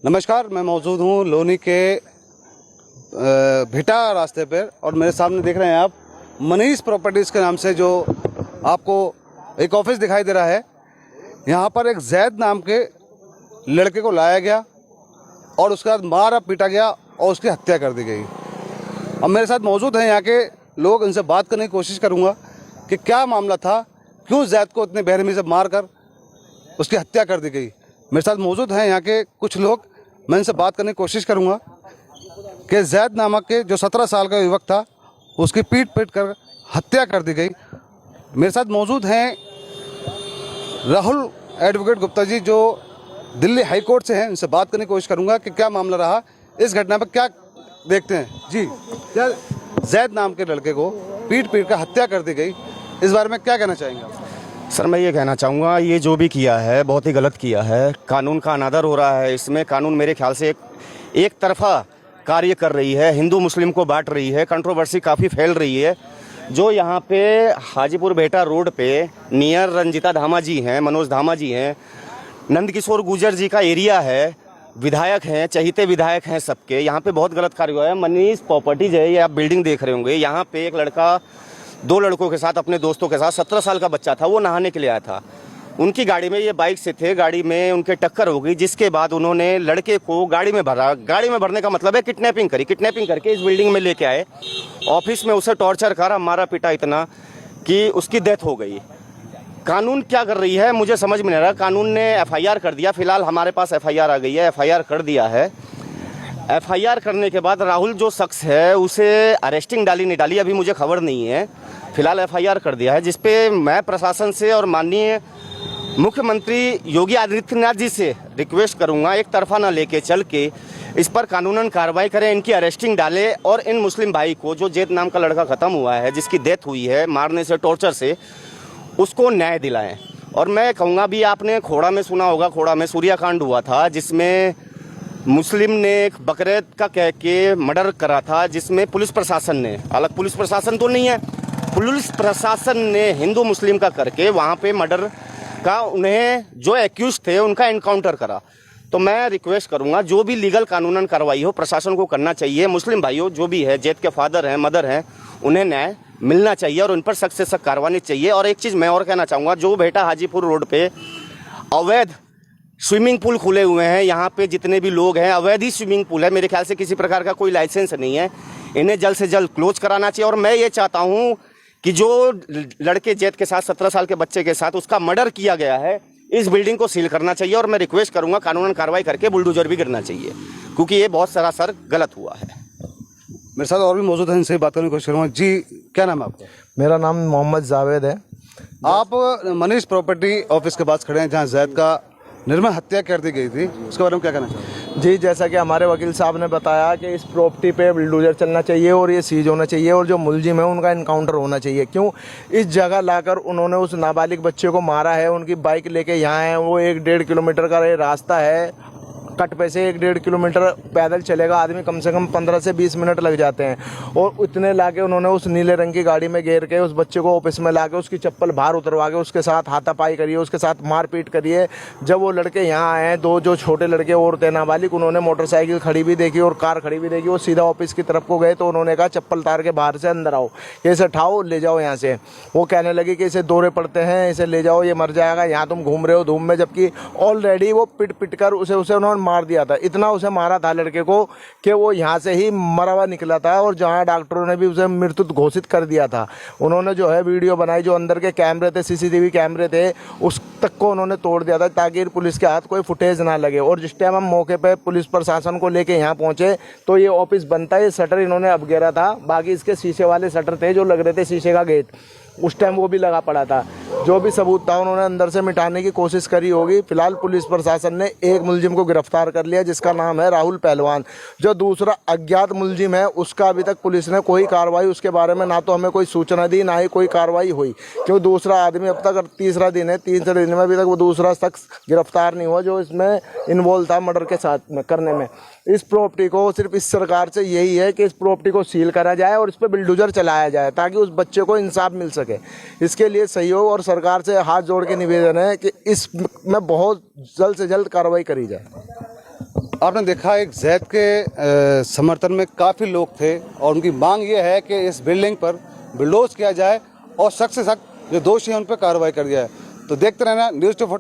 नमस्कार, मैं मौजूद हूँ लोनी के भिटा रास्ते पर और मेरे सामने देख रहे हैं आप मनीष प्रॉपर्टीज़ के नाम से जो आपको एक ऑफिस दिखाई दे रहा है। यहाँ पर एक जैद नाम के लड़के को लाया गया और उसके बाद मारा पीटा गया और उसकी हत्या कर दी गई। अब मेरे साथ मौजूद हैं यहाँ के लोग, इनसे बात करने की कोशिश करूँगा कि क्या मामला था, क्यों जैद को इतने बेरहमी से मार कर उसकी हत्या कर दी गई। मेरे साथ मौजूद हैं यहाँ के कुछ लोग, मैं इनसे बात करने की कोशिश करूँगा कि जैद नामक के जो 17 साल का युवक था उसकी पीट कर हत्या कर दी गई। मेरे साथ मौजूद हैं राहुल एडवोकेट गुप्ता जी जो दिल्ली हाई कोर्ट से हैं, इनसे बात करने की कोशिश करूँगा कि क्या मामला रहा, इस घटना पर क्या देखते हैं। जी, क्या जैद नाम के लड़के को पीट कर हत्या कर दी गई, इस बारे में क्या कहना चाहेंगे आप? सर, मैं ये कहना चाहूँगा ये जो भी किया है बहुत ही गलत किया है। कानून का अनादर हो रहा है इसमें। कानून मेरे ख्याल से एक तरफा कार्य कर रही है, हिंदू मुस्लिम को बांट रही है, कंट्रोवर्सी काफ़ी फैल रही है। जो यहाँ पे हाजीपुर बेटा रोड पे नियर रंजिता धामा जी हैं, मनोज धामा जी हैं, नंदकिशोर गुर्जर जी का एरिया है, विधायक हैं, चहीते विधायक हैं सबके। यहाँ पे बहुत गलत कार्य हुआ है। मनीष प्रॉपर्टीज है, ये आप बिल्डिंग देख रहे होंगे। यहाँ पे एक लड़का 2 लड़कों के साथ, अपने दोस्तों के साथ, 17 साल का बच्चा था, वो नहाने के लिए आया था। उनकी गाड़ी में, ये बाइक से थे, गाड़ी में उनके टक्कर हो गई, जिसके बाद उन्होंने लड़के को गाड़ी में भरा। गाड़ी में भरने का मतलब है किडनैपिंग करी। किडनैपिंग करके इस बिल्डिंग में लेके आए, ऑफिस में उसे टॉर्चर करा, मारा पीटा इतना कि उसकी डेथ हो गई। कानून क्या कर रही है मुझे समझ में नहीं आ रहा। कानून ने FIR कर दिया, फिलहाल हमारे पास FIR आ गई है, FIR कर दिया है। FIR करने के बाद राहुल जो शख्स है उसे अरेस्टिंग डाली नहीं डाली अभी मुझे खबर नहीं है। फिलहाल FIR कर दिया है, जिसपे मैं प्रशासन से और माननीय मुख्यमंत्री योगी आदित्यनाथ जी से रिक्वेस्ट करूंगा, एक तरफा ना लेके चल के इस पर कानूनन कार्रवाई करें, इनकी अरेस्टिंग डालें और इन मुस्लिम भाई को, जो जैद नाम का लड़का ख़त्म हुआ है, जिसकी डेथ हुई है मारने से, टॉर्चर से, उसको न्याय दिलाएं। और मैं कहूँगा भी, आपने खोड़ा में सुना होगा, खोड़ा में सूर्याकांड हुआ था जिसमें मुस्लिम ने एक बकरीद का कह के मर्डर करा था, जिसमें पुलिस प्रशासन ने, अलग पुलिस प्रशासन तो नहीं है, पुलिस प्रशासन ने हिंदू मुस्लिम का करके वहाँ पे मर्डर का, उन्हें जो एक्यूज थे उनका एनकाउंटर करा। तो मैं रिक्वेस्ट करूँगा जो भी लीगल कानूनन कार्रवाई हो प्रशासन को करना चाहिए। मुस्लिम भाइयों जो भी है, जैद के फादर हैं, मदर हैं, उन्हें न्याय मिलना चाहिए और उन पर सख्त से सख्त कार्रवाई चाहिए। और एक चीज़ मैं और कहना चाहूँगा, जो बेटा हाजीपुर रोड पे अवैध स्विमिंग पूल खुले हुए हैं, यहाँ पे जितने भी लोग हैं, अवैध ही स्विमिंग पूल है, मेरे ख्याल से किसी प्रकार का कोई लाइसेंस नहीं है, इन्हें जल्द से जल्द क्लोज कराना चाहिए। और मैं ये चाहता हूँ कि जो लड़के जैद के साथ, 17 साल के बच्चे के साथ उसका मर्डर किया गया है, इस बिल्डिंग को सील करना चाहिए। और मैं रिक्वेस्ट करूँगा कानूनन कार्रवाई करके बुलडोजर भी गिरना चाहिए, क्योंकि ये बहुत सरासर गलत हुआ है। मेरे साथ और भी मौजूद हैं, इनसे बात करने की कोशिश करूँगा। जी, क्या नाम है आपका? मेरा नाम मोहम्मद जावेद है। आप मनीष प्रॉपर्टी ऑफिस के पास खड़े हैं जहाँ जैद का निर्मम हत्या कर दी गई थी, उसके बारे में क्या कहना चाहेंगे? जी, जैसा कि हमारे वकील साहब ने बताया कि इस प्रॉपर्टी पे बुलडोजर चलना चाहिए और ये सीज होना चाहिए और जो मुलजिम है उनका इनकाउंटर होना चाहिए। क्यों इस जगह लाकर उन्होंने उस नाबालिग बच्चे को मारा है? उनकी बाइक लेके यहाँ है, वो 1-1.5 किलोमीटर का रास्ता है, कट पे से 1-1.5 किलोमीटर पैदल चलेगा आदमी, कम से कम 15 से 20 मिनट लग जाते हैं। और इतने लाके उन्होंने उस नीले रंग की गाड़ी में घेर के उस बच्चे को ऑफिस में लाके उसकी चप्पल बाहर उतरवा के उसके साथ हाथापाई करिए, उसके साथ मारपीट करिए। जब वो लड़के यहाँ आए हैं, 2 जो छोटे लड़के और थे नाबालिग, उन्होंने मोटरसाइकिल खड़ी भी देखी और कार खड़ी भी देखी, वो सीधा ऑफिस की तरफ को गए तो उन्होंने कहा चप्पल तार के बाहर से अंदर आओ, इसे उठाओ ले जाओ यहाँ से। वो कहने लगी कि इसे दौरे पड़ते हैं, इसे ले जाओ, ये मर जाएगा, यहाँ तुम घूम रहे हो धूम में। जबकि ऑलरेडी वो पिट कर उसे उन्होंने मार दिया था। इतना उसे मारा था लड़के को कि वो यहाँ से ही मरा हुआ निकला था और जहाँ डॉक्टरों ने भी उसे मृत्यु घोषित कर दिया था। उन्होंने जो है वीडियो बनाई, जो अंदर के कैमरे थे, CCTV कैमरे थे, उस तक को उन्होंने तोड़ दिया था ताकि पुलिस के हाथ कोई फुटेज ना लगे। और जिस टाइम हम मौके पे पुलिस प्रशासन को लेके यहाँ पहुँचे तो ये ऑफिस बनता है, ये शटर इन्होंने अब गिरा था, बाकी इसके शीशे वाले शटर थे जो लग रहे थे, शीशे का गेट, उस टाइम वो भी लगा पड़ा था। जो भी सबूत था उन्होंने अंदर से मिटाने की कोशिश करी होगी। फिलहाल पुलिस प्रशासन ने एक मुलजिम को गिरफ्तार कर लिया जिसका नाम है राहुल पहलवान। जो दूसरा अज्ञात मुलजिम है उसका अभी तक पुलिस ने कोई कार्रवाई, उसके बारे में ना तो हमें कोई सूचना दी, ना ही कोई कार्रवाई हुई। क्यों दूसरा आदमी अब तक, तीसरा दिन है, 3 दिन में अभी तक वो दूसरा शख्स गिरफ्तार नहीं हुआ जो इसमें इन्वॉल्व था मर्डर के साथ में करने में। इस प्रॉपर्टी को सिर्फ इस सरकार से यही है कि इस प्रॉपर्टी को सील करा जाए और इस पर बुलडोजर चलाया जाए ताकि उस बच्चे को इंसाफ मिल सके। इसके लिए सहयोग और सरकार से हाथ जोड़ के निवेदन है कि इसमें बहुत जल्द से जल्द कार्रवाई करी जाए। आपने देखा एक जैद के समर्थन में काफ़ी लोग थे और उनकी मांग ये है कि इस बिल्डिंग पर बुलडोज किया जाए और सख्त से सख्त जो दोषी हैं उन पर कार्रवाई कर जाए। तो देखते रहना न्यूज़ 24।